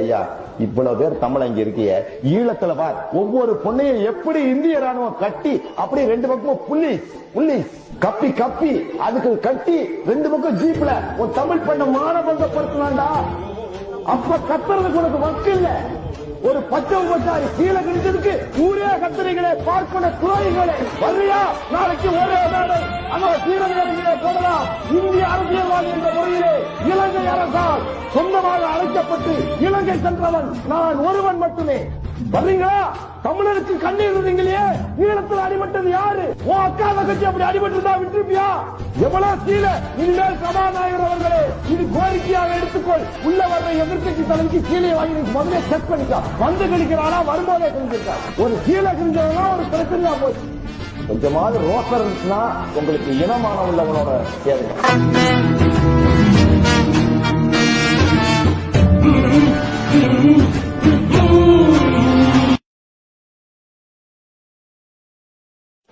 ஐயா இவ்வளவு பேர் தமிழ் இங்க இருக்கிய ஈழத்துல பார் ஒவ்வொரு பொண்ணையும் எப்படி இந்திய ராணுவம் கட்டி அப்படி ரெண்டு பக்கமும் புலிஸ் கப்பி கப்பி அதுக்கு கட்டி ரெண்டு பக்கம் ஜீப்ல ஒரு தமிழ் பெண்ணை மானபங்கப்படுத்தினாண்டா. அப்ப கத்துறதுக்கு உனக்கு வக்கு இல்ல. ஒரு பச்சை உபச்சாரி கீழே கிழிச்சதுக்கு ஊரே கத்துறீங்களே, பார்க்கணும் துறைகளே வர்றியா? நாளைக்கு ஒரே மேடை அங்க சீரமையிலே போடலாம். இந்திய அரசியல்வாதி என்ற முறையிலே இலங்கை அரசால் சொந்தமாக அழைக்கப்பட்டு இலங்கை சென்றவன் நான் ஒருவன் மட்டுமே. வர்றீங்களா? தமிழருக்கு கண்ணீர் இருந்தீங்களே, ஈழத்தில் அடிபட்டது யாரு? உன் அக்கா தங்கச்சி அப்படி அடிபட்டு விட்டுருப்பியா? எவ்வளவு கீழே. இனிமேல் சபாநாயகர் அவர்களே, இது கோரிக்கையாக எடுத்துக்கொள். உள்ள வர்ற எதிர்கட்சி தலைமைக்கு கீழே வாங்கி முதல்ல செக் பண்ணிக்கா. வந்து கழிக்கிறானா வரும்போதே கழிஞ்சிருக்கா. ஒரு கீழே கிழிஞ்சவனா ஒரு பிரச்சனையா போச்சு. கொஞ்சமாவது ரோசர் இருந்துச்சுன்னா உங்களுக்கு இனமான உள்ளவனோட சேருங்க.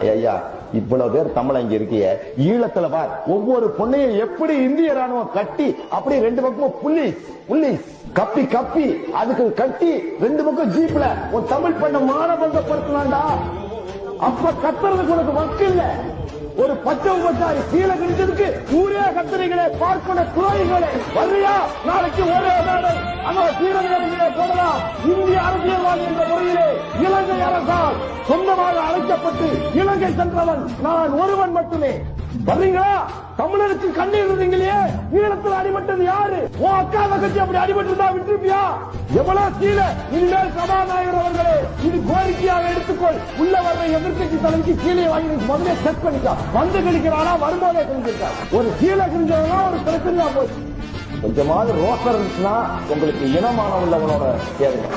ஐயா இவ்வளவு பேர் தமிழ் இங்க இருக்கிய ஈழத்துல பார் ஒவ்வொரு பொண்ணையும் எப்படி இந்திய ராணுவம் கட்டி அப்படி ரெண்டு பக்கமும் புலிஸ் கப்பி கப்பி அதுக்கு கட்டி ரெண்டு பக்கம் ஜீப்ல ஒரு தமிழ் பெண்ணை மானபங்கப்படுத்தினாண்டா. அப்ப கத்துறதுக்கு உனக்கு வக்கு இல்ல. ஒரு பச்சை உபச்சாரி கீழே கிழிச்சதுக்கு ஊரே கத்துறீங்களே, பார்க்கணும் துறைகளே வர்றியா? நாளைக்கு ஒரே மேடை அங்க சீரமையிலே போடலாம். இந்திய அரசியல்வாதி என்ற முறையிலே இலங்கை அரசால் சொந்தமாக அழைக்கப்பட்டு இலங்கை சென்றவன் நான் ஒருவன் மட்டுமே. வர்றீங்களா? தமிழருக்கு கண்ணீர் இருந்தீங்களே, ஈழத்தில் அடிபட்டது யாரு? உன் அக்கா தங்கச்சி அப்படி அடிபட்டு விட்டுருப்பியா? எவ்வளவு கீழே. இனிமேல் சபாநாயகர் அவர்களே, இது கோரிக்கையாக எடுத்துக்கொள். உள்ள வர்ற எதிர்கட்சி தலைமைக்கு கீழே வாங்கி முதல்ல செக் பண்ணிக்கா. வந்து கழிக்கிறானா வரும்போதே கழிஞ்சிருக்கா. ஒரு கீழே கிழிஞ்சவனா ஒரு பிரச்சனையா போச்சு. கொஞ்சமாவது ரோசர் இருந்துச்சுன்னா உங்களுக்கு இனமான உள்ளவனோட சேருங்க.